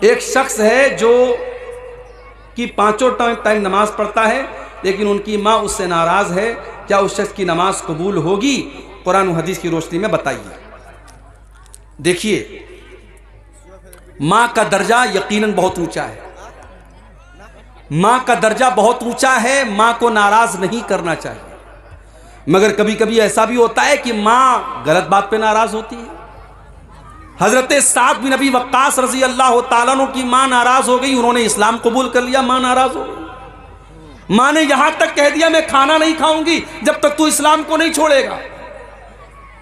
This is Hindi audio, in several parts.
एक शख्स है जो कि पांचों टाइम नमाज पढ़ता है, लेकिन उनकी माँ उससे नाराज़ है। क्या उस शख्स की नमाज कबूल होगी? कुरान और हदीस की रोशनी में बताइए। देखिए, माँ का दर्जा यकीनन बहुत ऊंचा है। माँ का दर्जा बहुत ऊंचा है, माँ को नाराज नहीं करना चाहिए। मगर कभी कभी ऐसा भी होता है कि माँ गलत बात पे नाराज होती है। हजरत साद बिन अबी वक्कास रजी अल्लाह ताला अन्हु की माँ नाराज हो गई, उन्होंने इस्लाम कबूल कर लिया, माँ नाराज हो गई। माँ ने यहां तक कह दिया मैं खाना नहीं खाऊंगी जब तक तू इस्लाम को नहीं छोड़ेगा।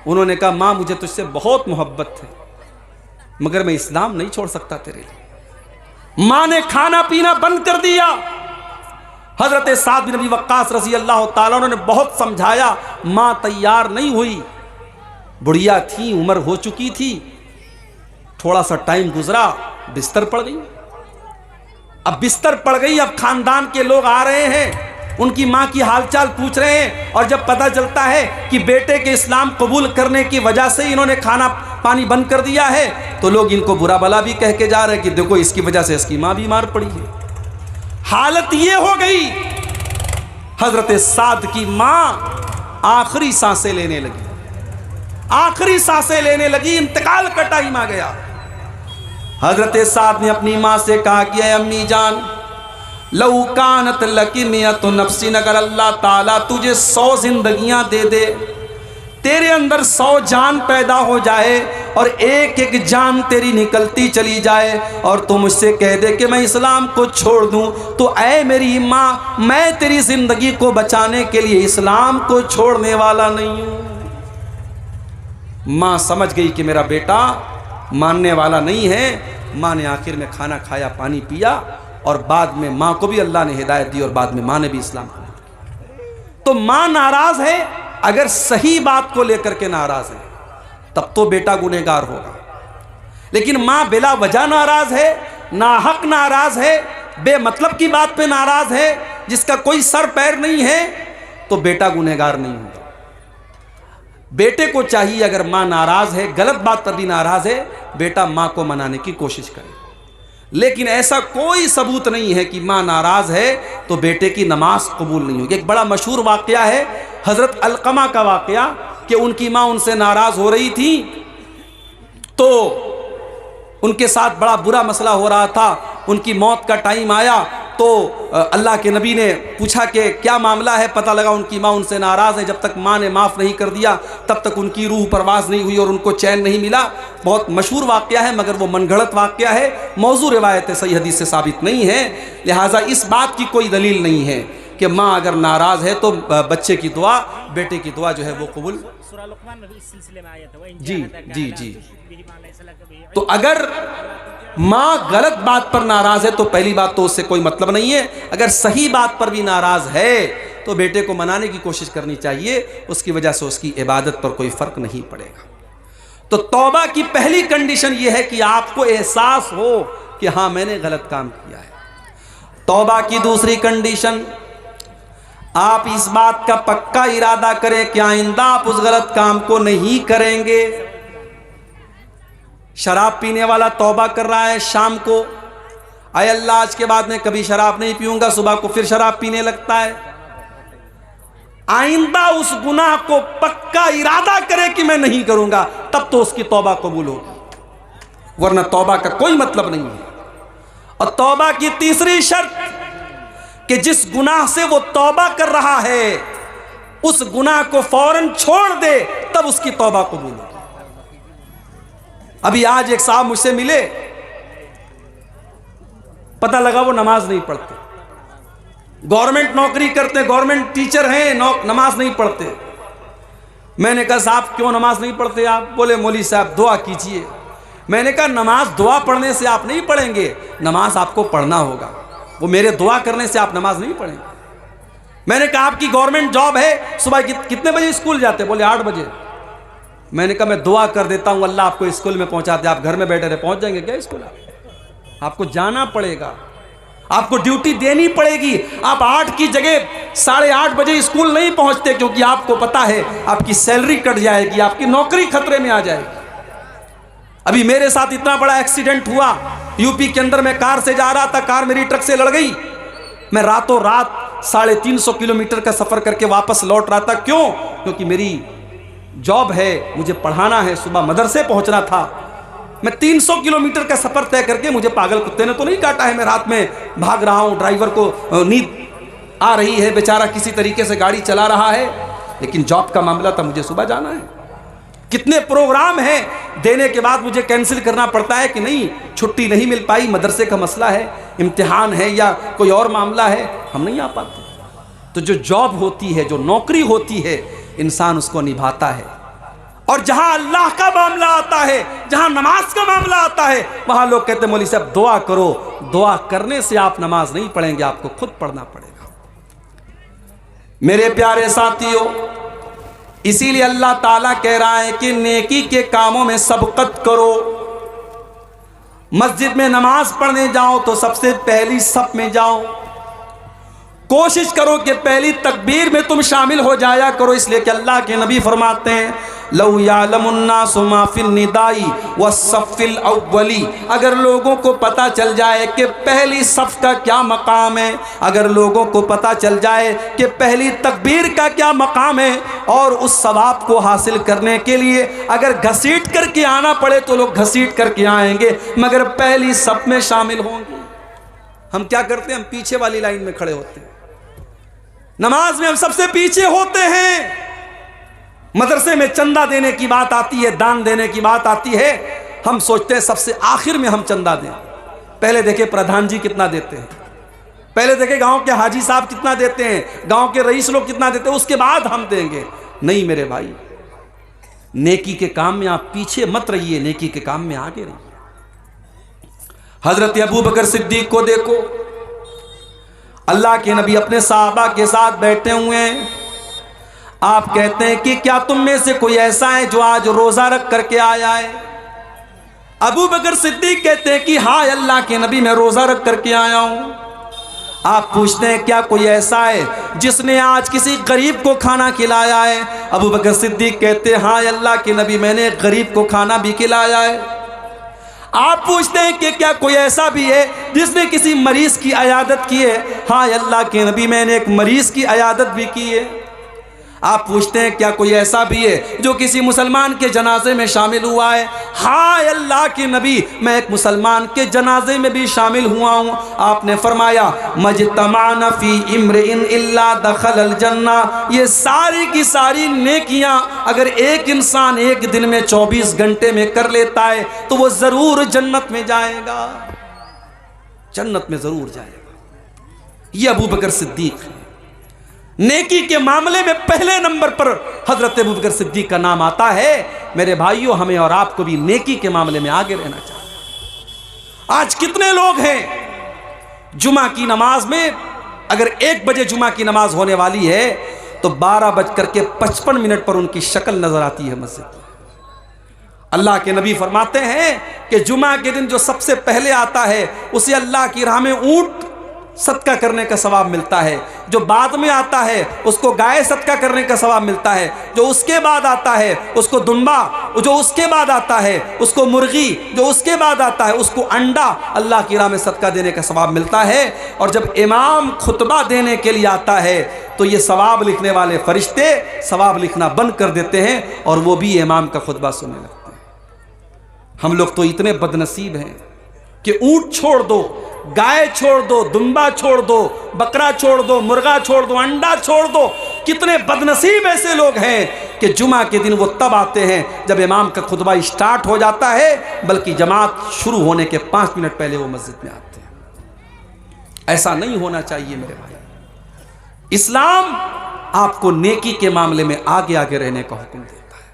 उन्होंने कहा माँ मुझे तुझसे बहुत मोहब्बत है, मगर मैं इस्लाम नहीं छोड़ सकता तेरे लिए। माँ ने खाना पीना बंद कर दिया। हजरत साद बिन अबी वक्कास रजी अल्लाह ताला अन्हु ने बहुत समझाया, माँ तैयार नहीं हुई। बुढ़िया थी, उम्र हो चुकी थी, थोड़ा सा टाइम गुजरा, बिस्तर पड़ गई। अब बिस्तर पड़ गई, अब खानदान के लोग आ रहे हैं, उनकी माँ की हालचाल पूछ रहे हैं। और जब पता चलता है कि बेटे के इस्लाम कबूल करने की वजह से इन्होंने खाना पानी बंद कर दिया है, तो लोग इनको बुरा भला भी कह के जा रहे हैं कि देखो इसकी वजह से इसकी माँ बीमार पड़ी है। हालत ये हो गई, हजरत साद की माँ आखिरी सांसें लेने लगी, आखिरी सांसें लेने लगी, इंतकाल का टाइम आ गया। हजरत साद ने अपनी माँ से कहा कि अम्मी जान, लऊ कानत लकी मियतु नफ्सिन, अगर अल्लाह ताला तुझे 100 जिंदगियां दे दे, तेरे अंदर 100 जान पैदा हो जाए और एक एक जान तेरी निकलती चली जाए और तू मुझसे कह दे कि मैं इस्लाम को छोड़ दूं, तो ऐ मेरी माँ, मैं तेरी जिंदगी को बचाने के लिए इस्लाम को छोड़ने वाला नहीं हूं। माँ समझ गई कि मेरा बेटा मानने वाला नहीं है। माँ ने आखिर में खाना खाया, पानी पिया, और बाद में माँ को भी अल्लाह ने हिदायत दी और बाद में माँ ने भी इस्लाम कबूल किया। तो माँ नाराज है, अगर सही बात को लेकर के नाराज है तब तो बेटा गुनहगार होगा। लेकिन माँ बिला वजह नाराज है, नाहक नाराज है, बेमतलब की बात पे नाराज है, जिसका कोई सर पैर नहीं है, तो बेटा गुनहगार नहीं होगा। बेटे को चाहिए, अगर माँ नाराज है, गलत बात पर भी नाराज है, बेटा माँ को मनाने की कोशिश करे। लेकिन ऐसा कोई सबूत नहीं है कि माँ नाराज है तो बेटे की नमाज कबूल नहीं होगी। एक बड़ा मशहूर वाकया है हजरत अलकमा का वाकया, कि उनकी माँ उनसे नाराज हो रही थी, तो उनके साथ बड़ा बुरा मसला हो रहा था। उनकी मौत का टाइम आया तो अल्लाह के नबी ने पूछा कि क्या मामला है। पता लगा उनकी माँ उनसे नाराज़ है। जब तक माँ ने माफ़ नहीं कर दिया तब तक उनकी रूह परवाज़ नहीं हुई और उनको चैन नहीं मिला। बहुत मशहूर वाक़या है, मगर वो मनगढ़ंत वाक़या है, मौजू रिवायत सही हदीस से साबित नहीं है। लिहाजा इस बात की कोई दलील नहीं है कि माँ अगर नाराज़ है तो बच्चे की दुआ, बेटे की दुआ जो है वो कबूल। जी जी जी। तो अगर माँ गलत बात पर नाराज है तो पहली बात तो उससे कोई मतलब नहीं है। अगर सही बात पर भी नाराज है तो बेटे को मनाने की कोशिश करनी चाहिए, उसकी वजह से उसकी इबादत पर कोई फर्क नहीं पड़ेगा। तो तौबा की पहली कंडीशन यह है कि आपको एहसास हो कि हाँ मैंने गलत काम किया है। तौबा की दूसरी कंडीशन, आप इस बात का पक्का इरादा करें कि आइंदा आप उस गलत काम को नहीं करेंगे। शराब पीने वाला तौबा कर रहा है शाम को, आए अल्लाह आज के बाद मैं कभी शराब नहीं पीऊंगा, सुबह को फिर शराब पीने लगता है। आइंदा उस गुनाह को पक्का इरादा करे कि मैं नहीं करूंगा, तब तो उसकी तौबा कबूल होगी, वरना तौबा का कोई मतलब नहीं है। और तौबा की तीसरी शर्त कि जिस गुनाह से वो तौबा कर रहा है उस गुनाह को फौरन छोड़ दे, तब उसकी तौबा कबूल होगी। अभी आज एक साहब मुझसे मिले, पता लगा वो नमाज नहीं पढ़ते, गवर्नमेंट नौकरी करते, गवर्नमेंट टीचर हैं, नमाज नहीं पढ़ते। मैंने कहा साहब क्यों नमाज नहीं पढ़ते आप? बोले मौली साहब दुआ कीजिए। मैंने कहा नमाज दुआ पढ़ने से आप नहीं पढ़ेंगे, नमाज आपको पढ़ना होगा, वो मेरे दुआ करने से आप नमाज नहीं पढ़ेंगे। मैंने कहा आपकी गवर्नमेंट जॉब है, सुबह कितने बजे स्कूल जाते? बोले 8 बजे। मैंने कहा मैं दुआ कर देता हूं अल्लाह आपको स्कूल में पहुंचा दे, आप घर में बैठे रहे, पहुंच जाएंगे क्या स्कूल? आपको जाना पड़ेगा, आपको ड्यूटी देनी पड़ेगी। आप 8 की जगह 8:30 बजे स्कूल नहीं पहुंचते, क्योंकि आपको पता है आपकी सैलरी कट जाएगी, आपकी नौकरी खतरे में आ जाएगी। अभी मेरे साथ इतना बड़ा एक्सीडेंट हुआ, यूपी के अंदर मैं कार से जा रहा था, कार मेरी ट्रक से लड़ गई। मैं रातों रात 350 किलोमीटर का सफ़र करके वापस लौट रहा था। क्यों? क्योंकि मेरी जॉब है, मुझे पढ़ाना है, सुबह मदरसे पहुंचना था। मैं 300 किलोमीटर का सफ़र तय करके, मुझे पागल कुत्ते ने तो नहीं काटा है, मैं रात में भाग रहा हूँ, ड्राइवर को नींद आ रही है, बेचारा किसी तरीके से गाड़ी चला रहा है, लेकिन जॉब का मामला था, मुझे सुबह जाना है। कितने प्रोग्राम हैं, देने के बाद मुझे कैंसिल करना पड़ता है कि नहीं, छुट्टी नहीं मिल पाई, मदरसे का मसला है, इम्तिहान है या कोई और मामला है, हम नहीं आ पाते। तो जो जॉब होती है, जो नौकरी होती है, इंसान उसको निभाता है। और जहां अल्लाह का मामला आता है, जहां नमाज का मामला आता है, वहां लोग कहते हैं मौलवी साहब दुआ करो। दुआ करने से आप नमाज नहीं पढ़ेंगे, आपको खुद पढ़ना पड़ेगा। मेरे प्यारे साथियों, इसीलिए अल्लाह ताला कह रहा है कि नेकी के कामों में सबकत करो। मस्जिद में नमाज पढ़ने जाओ तो सबसे पहली सफ में जाओ। कोशिश करो कि पहली तकबीर में तुम शामिल हो जाया करो, इसलिए कि अल्लाह के नबी फरमाते हैं लौ यालमुन्नासु मा फिन निदाई वस्सफ़िल अव्वली, अगर लोगों को पता चल जाए कि पहली सफ़ का क्या मकाम है, अगर लोगों को पता चल जाए कि पहली तकबीर का क्या मकाम है, और उस सवाब को हासिल करने के लिए अगर घसीट करके आना पड़े तो लोग घसीट करके आएंगे, मगर पहली सफ़ में शामिल होंगे। हम क्या करते हैं? हम पीछे वाली लाइन में खड़े होते हैं, नमाज में हम सबसे पीछे होते हैं। मदरसे में चंदा देने की बात आती है, दान देने की बात आती है, हम सोचते हैं सबसे आखिर में हम चंदा दें। पहले देखे प्रधान जी कितना देते हैं, पहले देखे गांव के हाजी साहब कितना देते हैं, गांव के रईस लोग कितना देते हैं, उसके बाद हम देंगे। नहीं मेरे भाई, नेकी के काम में आप पीछे मत रहिए, नेकी के काम में आगे रहिए। हजरत अबू बकर सिद्दीक को देखो, अल्लाह के नबी अपने साहबा के साथ बैठे हुए हैं। आप कहते हैं कि क्या तुम में से कोई ऐसा है जो आज रोजा रख करके आया है? अबू बकर सिद्दीक कहते हैं कि हाँ अल्लाह के नबी, मैं रोजा रख करके आया हूं। आप पूछते हैं क्या कोई ऐसा है जिसने आज किसी गरीब को खाना खिलाया है? अबू बकर सिद्दीक कहते हैं हाँ अल्लाह के नबी, मैंने एक गरीब को खाना भी खिलाया है। आप पूछते हैं कि क्या कोई ऐसा भी है जिसने किसी मरीज की अयादत की है? हाँ अल्लाह के नबी, मैंने एक मरीज की अयादत भी की है। आप पूछते हैं क्या कोई ऐसा भी है जो किसी मुसलमान के जनाजे में शामिल हुआ है? हाँ अल्लाह के नबी, मैं एक मुसलमान के जनाजे में भी शामिल हुआ हूँ। आपने फरमाया मजतमाना फी इम्रिइन इल्ला दखलल जन्ना, ये सारी की सारी नेकियां अगर एक इंसान एक दिन में 24 घंटे में कर लेता है तो वो जरूर जन्नत में जाएगा, जन्नत में जरूर जाएगा। ये अबू बकर सिद्दीक है। नेकी के मामले में पहले नंबर पर हजरत अबू बकर सिद्दीक का नाम आता है। मेरे भाइयों, हमें और आपको भी नेकी के मामले में आगे रहना चाहिए। आज कितने लोग हैं जुमा की नमाज में, अगर 1 बजे जुमा की नमाज होने वाली है तो 12:55 पर उनकी शक्ल नजर आती है मस्जिद में। अल्लाह के नबी फरमाते हैं कि जुमा के दिन जो सबसे पहले आता है उसे अल्लाह की राह में ऊंट सदका करने का सवाब मिलता है, जो बाद में आता है उसको गाय सदका करने का सवाब मिलता है, जो उसके बाद आता है उसको दुम्बा, जो उसके बाद आता है उसको मुर्गी, जो उसके बाद आता है उसको अंडा अल्लाह की राह में सदका देने का सवाब मिलता है। और जब इमाम खुतबा देने के लिए आता है तो ये सवाब लिखने वाले फरिश्ते सवाब लिखना बंद कर देते हैं और वो भी इमाम का खुतबा सुनने लगते हैं। हम लोग तो इतने बदनसीब हैं कि ऊंट छोड़ दो, गाय छोड़ दो, दुम्बा छोड़ दो, बकरा छोड़ दो, मुर्गा छोड़ दो, अंडा छोड़ दो। कितने बदनसीब ऐसे लोग हैं कि जुमा के दिन वो तब आते हैं जब इमाम का खुतबा स्टार्ट हो जाता है, बल्कि जमात शुरू होने के 5 मिनट पहले वो मस्जिद में आते हैं। ऐसा नहीं होना चाहिए मेरे भाई। इस्लाम आपको नेकी के मामले में आगे आगे रहने का हुक्म देता है।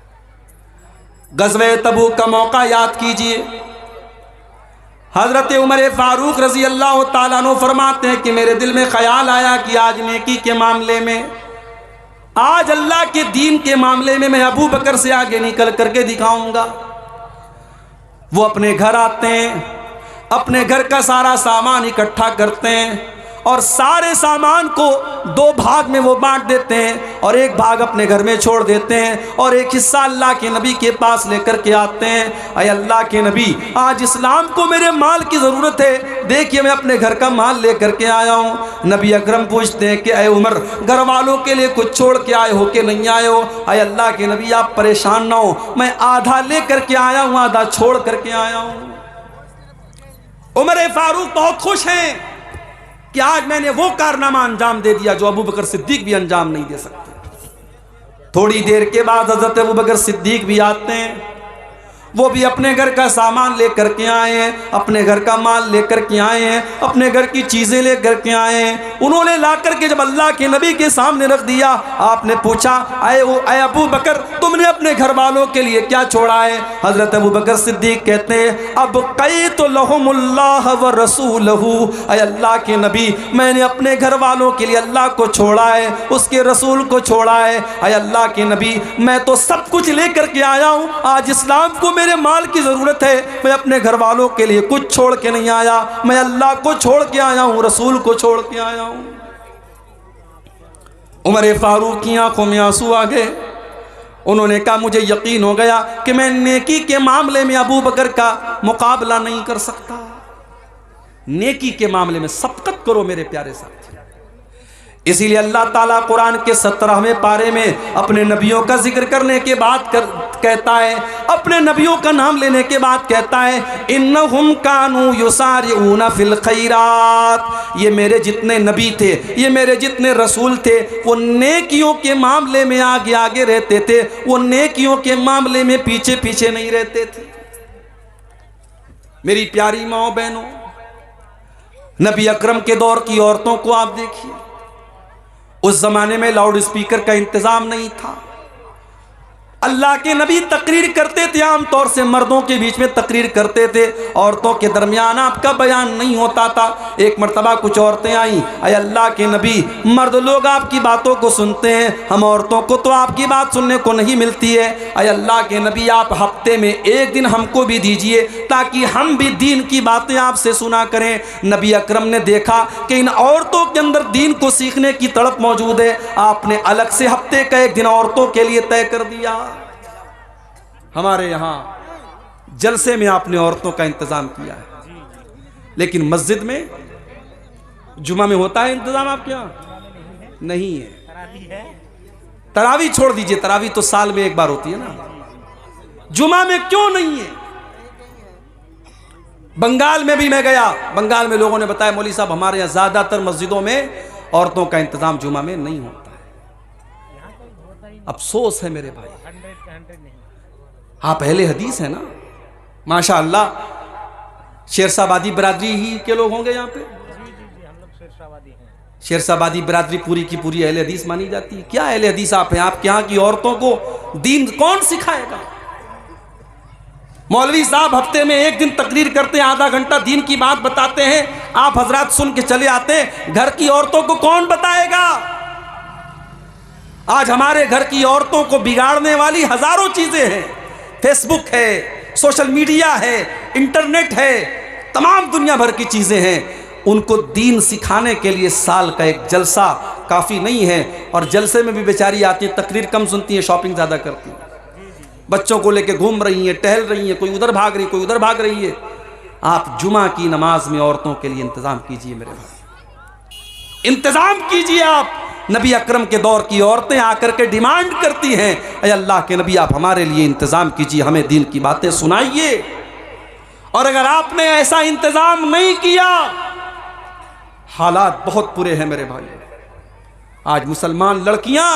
गज़वे तबूक का मौका याद कीजिए। हजरत उमर फारूक रजी अल्लाह ताला अन्हु फरमाते हैं कि मेरे दिल में ख्याल आया कि आज नेकी के मामले में, आज अल्लाह के दीन के मामले में मैं अबू बकर से आगे निकल करके दिखाऊंगा। वो अपने घर आते हैं, अपने घर का सारा सामान इकट्ठा करते हैं और सारे सामान को 2 भाग में वो बांट देते हैं और एक भाग अपने घर में छोड़ देते हैं और एक हिस्सा अल्लाह के नबी के पास लेकर के आते हैं। अय अल्लाह के नबी, आज इस्लाम को मेरे माल की ज़रूरत है, देखिए मैं अपने घर का माल लेकर के आया हूँ। नबी अकरम पूछते हैं कि अय उमर, घर वालों के लिए कुछ छोड़ के आए हो कि नहीं आए हो? अय अल्लाह के नबी, आप परेशान ना हो, मैं आधा लेकर के आया हूँ, आधा छोड़ करके आया हूँ। उमर फारूक बहुत खुश हैं कि आज मैंने वो कारनामा अंजाम दे दिया जो अबू बकर सिद्दीक भी अंजाम नहीं दे सकते। थोड़ी देर के बाद हजरत अबू बकर सिद्दीक भी आते हैं, वो भी अपने घर का सामान लेकर के आए हैं, अपने घर का माल लेकर के आए हैं, अपने घर की चीज़ें लेकर के आए हैं। उन्होंने ला करके जब अल्लाह के नबी के सामने रख दिया, आपने पूछा, अय अबू बकर, तुमने अपने घर वालों के लिए क्या छोड़ा है? हज़रत अबू बकर सिद्दीक कहते हैं, अब कई तो लहुमुल्लाह व रसूलहू, अय अल्लाह के नबी, मैंने अपने घर वालों के लिए अल्लाह को छोड़ा है, उसके रसूल को छोड़ा है। अय अल्लाह के नबी, मैं तो सब कुछ लेकर के आया हूँ, आज इस्लाम को मेरे माल की जरूरत है, मैं अपने घर वालों के लिए कुछ छोड़ के नहीं आया, मैं अल्लाह को छोड़ के आया हूं, रसूल को छोड़ के आया हूं। उमर फारूक की आंखों में आंसू आ गए। उन्होंने कहा, मुझे यकीन हो गया कि मैं नेकी के मामले में अबू बकर का मुकाबला नहीं कर सकता। नेकी के मामले में सबकत करो मेरे प्यारे साथी। इसीलिए अल्लाह ताला कुरान के 17वें पारे में अपने नबियों का जिक्र करने के बाद कहता है, अपने नबियों का नाम लेने के बाद कहता है, इन्नहुम कानू युसारिऊना फिल खैरात, ये मेरे जितने नबी थे, ये मेरे जितने रसूल थे, वो नेकियों के मामले में आगे आगे रहते थे, वो नेकियों के मामले में पीछे पीछे नहीं रहते थे। मेरी प्यारी माओ बहनों, नबी अकरम के दौर की औरतों को आप देखिए, उस जमाने में लाउड स्पीकर का इंतजाम नहीं था। अल्लाह के नबी तकरीर करते थे, आमतौर से मर्दों के बीच में तकरीर करते थे, औरतों के दरमियान आपका बयान नहीं होता था। एक मर्तबा कुछ औरतें आईं, अय अल्लाह के नबी, मर्द लोग आपकी बातों को सुनते हैं, हम औरतों को तो आपकी बात सुनने को नहीं मिलती है। अय अल्लाह के नबी, आप हफ्ते में एक दिन हमको भी दीजिए ताकि हम भी दीन की बातें आपसे सुना करें। नबी अकरम ने देखा कि इन औरतों के अंदर दीन को सीखने की तड़प मौजूद है, आपने अलग से हफ्ते का एक दिन औरतों के लिए तय कर दिया। हमारे यहाँ जलसे में आपने औरतों का इंतजाम किया है, लेकिन मस्जिद में जुमा में होता है इंतजाम आपके यहाँ? नहीं है। तरावी छोड़ दीजिए, तरावी तो साल में एक बार होती है ना, जुमा में क्यों नहीं है? बंगाल में भी मैं गया, बंगाल में लोगों ने बताया, मौलवी साहब हमारे यहाँ ज्यादातर मस्जिदों में औरतों का इंतजाम जुमा में नहीं होता है। अफसोस है मेरे भाई, आप अहले हदीस है ना, माशाअल्लाह। शेरशाबादी बिरादरी ही के लोग होंगे यहाँ पे? हम लोग शेरशाबादी हैं। शेरशाबादी बिरादरी पूरी की पूरी अहले हदीस मानी जाती है। क्या अहले हदीस आप हैं? आपके यहाँ की औरतों को दीन कौन सिखाएगा? मौलवी साहब हफ्ते में एक दिन तकरीर करते हैं, आधा घंटा दीन की बात बताते हैं, आप हजरात सुन के चले आते हैं, घर की औरतों को कौन बताएगा? आज हमारे घर की औरतों को बिगाड़ने वाली हजारों चीजें हैं, फेसबुक है, सोशल मीडिया है, इंटरनेट है, तमाम दुनिया भर की चीज़ें हैं। उनको दीन सिखाने के लिए साल का एक जलसा काफ़ी नहीं है, और जलसे में भी बेचारी आती हैं, तकरीर कम सुनती हैं, शॉपिंग ज़्यादा करती हैं, बच्चों को लेके घूम रही हैं, टहल रही हैं, कोई उधर भाग रही, कोई उधर भाग रही है। आप जुमा की नमाज में औरतों के लिए इंतज़ाम कीजिए मेरे भाई, इंतज़ाम कीजिए आप। नबी अकरम के दौर की औरतें आकर के डिमांड करती हैं, अय अल्लाह के नबी आप हमारे लिए इंतज़ाम कीजिए, हमें दीन की बातें सुनाइए। और अगर आपने ऐसा इंतज़ाम नहीं किया, हालात बहुत बुरे हैं मेरे भाई। आज मुसलमान लड़कियां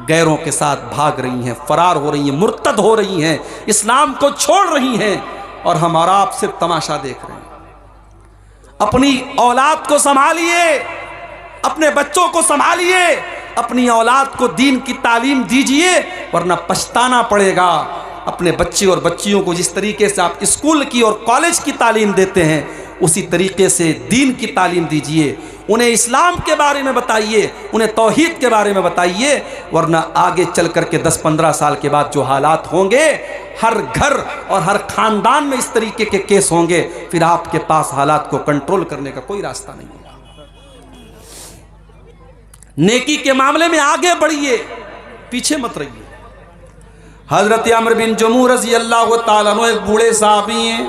गैरों के साथ भाग रही हैं, फरार हो रही हैं, मुर्तद हो रही हैं, इस्लाम को छोड़ रही हैं, और हमारा आप सिर्फ तमाशा देख रहे हैं। अपनी औलाद को संभालिए, अपने बच्चों को संभालिए, अपनी औलाद को दीन की तालीम दीजिए, वरना पछताना पड़ेगा। अपने बच्चे और बच्चियों को जिस तरीके से आप स्कूल की और कॉलेज की तालीम देते हैं, उसी तरीके से दीन की तालीम दीजिए। उन्हें इस्लाम के बारे में बताइए, उन्हें तौहीद के बारे में बताइए, वरना आगे चल कर के 10-15 साल के बाद जो हालात होंगे, हर घर और हर खानदान में इस तरीके के केस होंगे, फिर आपके पास हालात को कंट्रोल करने का कोई रास्ता नहीं होगा। नेकी के मामले में आगे बढ़िए, पीछे मत रहिए। हजरत अमर बिन जमूह रज़ी अल्लाह ताला अन्हु एक बूढ़े साहबी हैं,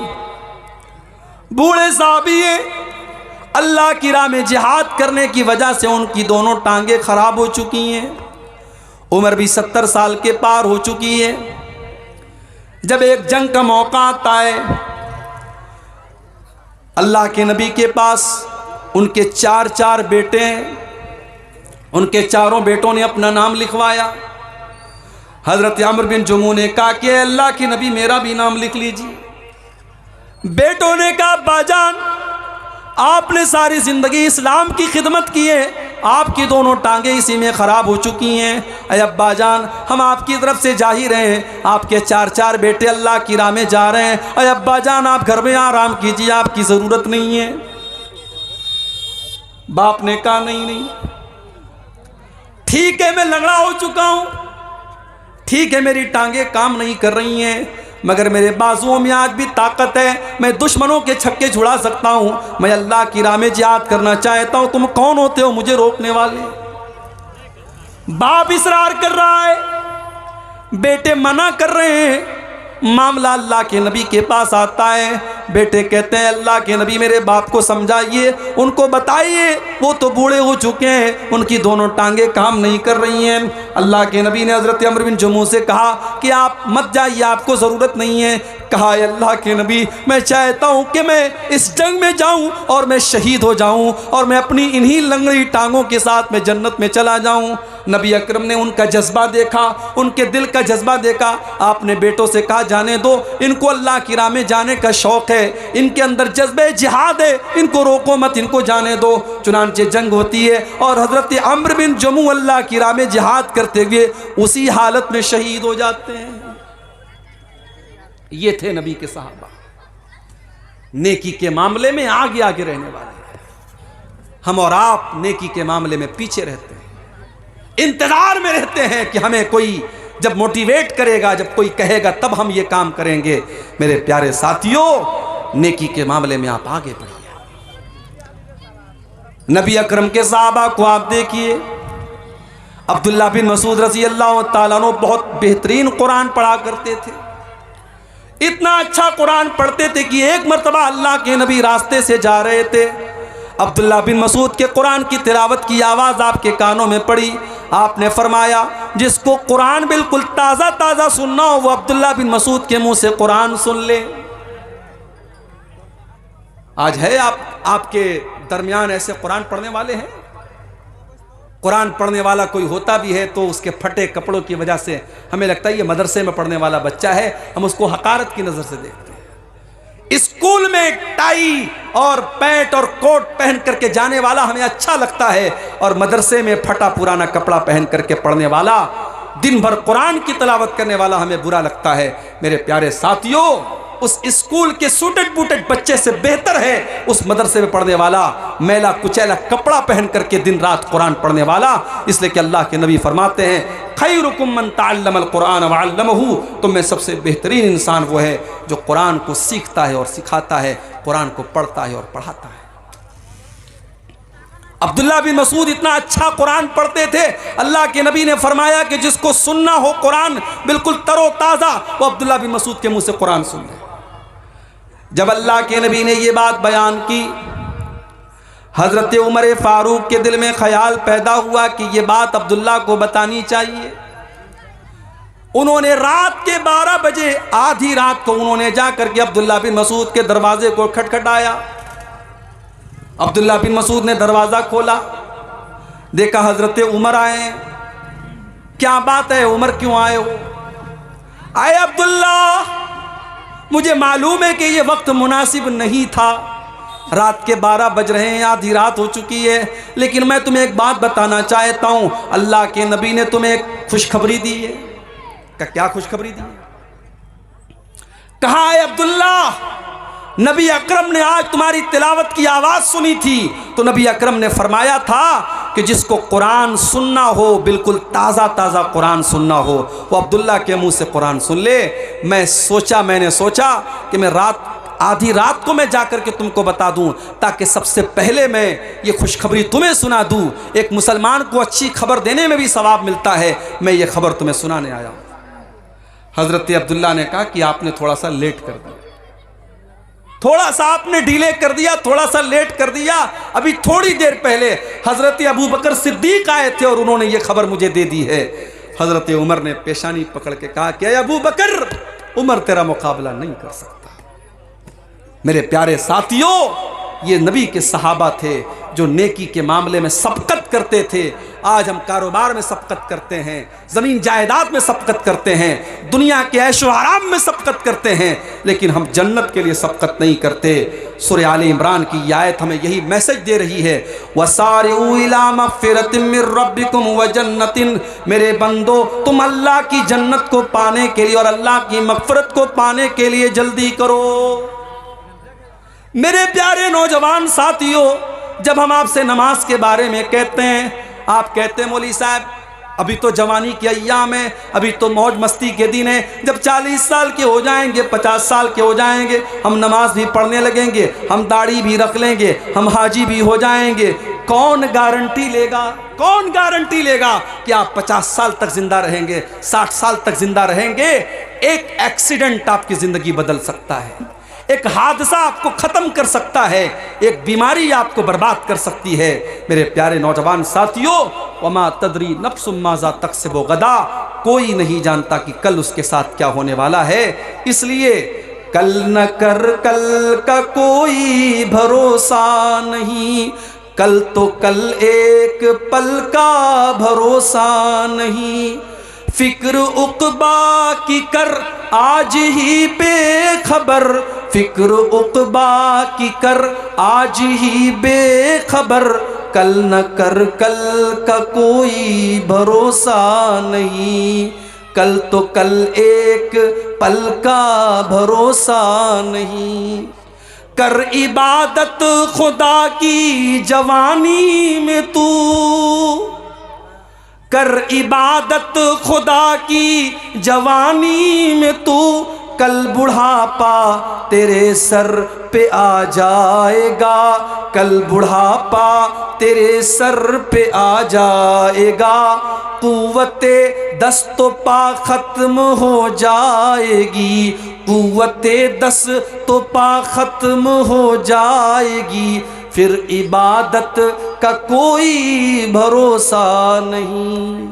बूढ़े साहबी हैं। अल्लाह की राह में जिहाद करने की वजह से उनकी दोनों टांगे खराब हो चुकी हैं, उम्र भी 70 साल के पार हो चुकी है। जब एक जंग का मौका आता है, अल्लाह के नबी के पास उनके चार बेटे हैं, उनके चारों बेटों ने अपना नाम लिखवाया। हजरत अमर बिन जमूह ने कहा कि अल्लाह के नबी मेरा भी नाम लिख लीजिए। बेटों ने कहा बाजान आपने सारी जिंदगी इस्लाम की खिदमत की है, आपकी दोनों टांगे इसी में ख़राब हो चुकी हैं। अय अब्बा जान हम आपकी तरफ से जा ही रहे हैं, आपके चार बेटे अल्लाह की राह में जा रहे हैं। अय अब्बा जान आप घर में आराम कीजिए, आपकी ज़रूरत नहीं है। बाप ने कहा नहीं ठीक है, मैं लंगड़ा हो चुका हूँ, ठीक है मेरी टांगे काम नहीं कर रही हैं, मगर मेरे बाजुओं में आज भी ताकत है, मैं दुश्मनों के छक्के छुड़ा सकता हूं, मैं अल्लाह की राह में जिहाद करना चाहता हूं। तुम कौन होते हो मुझे रोकने वाले? बाप इसरार कर रहा है, बेटे मना कर रहे हैं। मामला अल्लाह के नबी के पास आता है। बेटे कहते हैं अल्लाह के नबी मेरे बाप को समझाइए, उनको बताइए, वो तो बूढ़े हो चुके हैं, उनकी दोनों टांगे काम नहीं कर रही हैं। अल्लाह के नबी ने हज़रत अमर बिन जमूह से कहा कि आप मत जाइए, आपको ज़रूरत नहीं है। कहा अल्लाह के नबी मैं चाहता हूँ कि मैं इस जंग में जाऊँ और मैं शहीद हो जाऊँ और मैं अपनी इन्हीं लंगड़ी टांगों के साथ मैं जन्नत में चला जाऊँ। नबी अकरम ने उनका जज्बा देखा, उनके दिल का जज्बा देखा। आपने बेटों से कहा जाने दो, इनको अल्लाह की राह में जाने का शौक़ है, इनके अंदर जज्बे जिहाद है, इनको रोको मत, इनको जाने दो। चुनांचे जंग होती है और हज़रत अम्र बिन जमूह अल्लाह की राह में जिहाद करते हुए उसी हालत में शहीद हो जाते हैं। ये थे नबी के सहाबा, नेकी के मामले में आगे आगे रहने वाले। हम और आप नेकी के मामले में पीछे रहते हैं, इंतजार में रहते हैं कि हमें कोई जब मोटिवेट करेगा, जब कोई कहेगा तब हम ये काम करेंगे। मेरे प्यारे साथियों, नेकी के मामले में आप आगे बढ़िए। नबी अकरम के सहाबा को आप देखिए, अब्दुल्ला बिन मसूद रज़ी अल्लाह ताला अन्हु बहुत बेहतरीन कुरान पढ़ा करते थे। इतना अच्छा कुरान पढ़ते थे कि एक मरतबा अल्लाह के नबी रास्ते से जा रहे थे, अब्दुल्ला बिन मसूद के कुरान की तिलावत की आवाज़ आपके कानों में पड़ी। आपने फरमाया जिसको कुरान बिल्कुल ताज़ा ताज़ा सुनना हो वो अब्दुल्ला बिन मसूद के मुंह से कुरान सुन ले। आज है आपके दरमियान ऐसे कुरान पढ़ने वाले हैं? कुरान पढ़ने वाला कोई होता भी है तो उसके फटे कपड़ों की वजह से हमें लगता है ये मदरसे में पढ़ने वाला बच्चा है, हम उसको हकारत की नज़र से देखते हैं। स्कूल में टाई और पैंट और कोट पहन करके जाने वाला हमें अच्छा लगता है, और मदरसे में फटा पुराना कपड़ा पहन करके पढ़ने वाला, दिन भर कुरान की तिलावत करने वाला हमें बुरा लगता है। मेरे प्यारे साथियों, उस स्कूल के सूटेड बूटेड बच्चे से बेहतर है उस मदरसे में पढ़ने वाला मैला कुचैला कपड़ा पहन करके दिन रात कुरान पढ़ने वाला। इसलिए कि अल्लाह के नबी फरमाते हैं खैरुकुम मन तअल्लमल कुरान व अल्लमहु, तुम में सबसे बेहतरीन इंसान वो है जो कुरान को सीखता है और सिखाता है, कुरान को पढ़ता है और पढ़ाता है। अब्दुल्ला बिन मसूद इतना अच्छा कुरान पढ़ते थे, अल्लाह के नबी ने फरमाया कि जिसको सुनना हो कुरान बिल्कुल तरोताज़ा, वो अब्दुल्ला बिन मसूद के मुंह से कुरान सुन ले। जब अल्लाह के नबी ने ये बात बयान की, हज़रत उमर फारूक के दिल में ख्याल पैदा हुआ कि ये बात अब्दुल्ला को बतानी चाहिए। उन्होंने रात के 12 बजे, आधी रात को उन्होंने जाकर के अब्दुल्ला बिन मसूद के दरवाजे को खटखटाया। अब्दुल्ला बिन मसूद ने दरवाज़ा खोला, देखा हज़रत उमर आए। क्या बात है उमर, क्यों आए हो? आए अब्दुल्ला, मुझे मालूम है कि ये वक्त मुनासिब नहीं था, रात के 12 बज रहे हैं, आधी रात हो चुकी है, लेकिन मैं तुम्हें एक बात बताना चाहता हूँ। अल्लाह के नबी ने तुम्हें एक खुशखबरी दी है। क्या खुशखबरी दी है? कहा है अब्दुल्ला, नबी अकरम ने आज तुम्हारी तिलावत की आवाज़ सुनी थी, तो नबी अकरम ने फरमाया था कि जिसको कुरान सुनना हो, बिल्कुल ताज़ा ताज़ा कुरान सुनना हो, वो अब्दुल्ला के मुंह से कुरान सुन ले। मैंने सोचा कि मैं रात आधी रात को मैं जाकर के तुमको बता दूं, ताकि सबसे पहले मैं ये खुशखबरी तुम्हें सुना दूं। एक मुसलमान को अच्छी खबर देने में भी सवाब मिलता है, मैं ये खबर तुम्हें सुनाने आया हूं। हजरत अब्दुल्ला ने कहा कि आपने थोड़ा सा लेट कर दिया, थोड़ा सा आपने डिले कर दिया, थोड़ा सा लेट कर दिया। अभी थोड़ी देर पहले हजरत अबू बकर सिद्दीक आए थे और उन्होंने ये खबर मुझे दे दी है। हजरत उमर ने पेशानी पकड़ के कहा कि अबू बकर, उमर तेरा मुकाबला नहीं कर सकता। मेरे प्यारे साथियों, ये नबी के सहाबा थे जो नेकी के मामले में सबकत करते थे। आज हम कारोबार में सबकत करते हैं, ज़मीन जायदाद में सबकत करते हैं, दुनिया के ऐशो आराम में सबकत करते हैं, लेकिन हम जन्नत के लिए सबकत नहीं करते। सूरह आले इमरान की आयत हमें यही मैसेज दे रही है, वसारिऊ इला मग़फ़िरतिन मिर रब्बिकुम व जन्नतिन। मेरे बंदो, तुम अल्लाह की जन्नत को पाने के लिए और अल्लाह की मग़फ़िरत को पाने के लिए जल्दी करो। मेरे प्यारे नौजवान साथियों, जब हम आपसे नमाज के बारे में कहते हैं, आप कहते हैं मौलवी साहब अभी तो जवानी के अय्याम है, अभी तो मौज मस्ती के दिन है, जब 40 साल के हो जाएंगे, 50 साल के हो जाएंगे, हम नमाज भी पढ़ने लगेंगे, हम दाढ़ी भी रख लेंगे, हम हाजी भी हो जाएंगे। कौन गारंटी लेगा, कौन गारंटी लेगा कि आप 50 साल तक जिंदा रहेंगे, 60 साल तक जिंदा रहेंगे? एक एक्सीडेंट आपकी जिंदगी बदल सकता है, एक हादसा आपको खत्म कर सकता है, एक बीमारी आपको बर्बाद कर सकती है। मेरे प्यारे नौजवान साथियों, वमा तदरी नफ्सुम माज़ा तक्सिबु गदा, कोई नहीं जानता कि कल उसके साथ क्या होने वाला है। इसलिए कल न कर, कल का कोई भरोसा नहीं, कल तो कल एक पल का भरोसा नहीं। फिक्र उक़बा की कर आज ही बेखबर, फिक्र उक़बा की कर आज ही बेखबर, कल न कर, कल का कोई भरोसा नहीं, कल तो कल एक पल का भरोसा नहीं। कर इबादत खुदा की जवानी में तू, कर इबादत खुदा की जवानी में तू, कल बुढ़ापा तेरे सर पे आ जाएगा, कल बुढ़ापा तेरे सर पे आ जाएगा। कुव्वते दस्तो पा खत्म हो जाएगी, कुव्वते दस तो पा खत्म हो जाएगी, फिर इबादत का कोई भरोसा नहीं।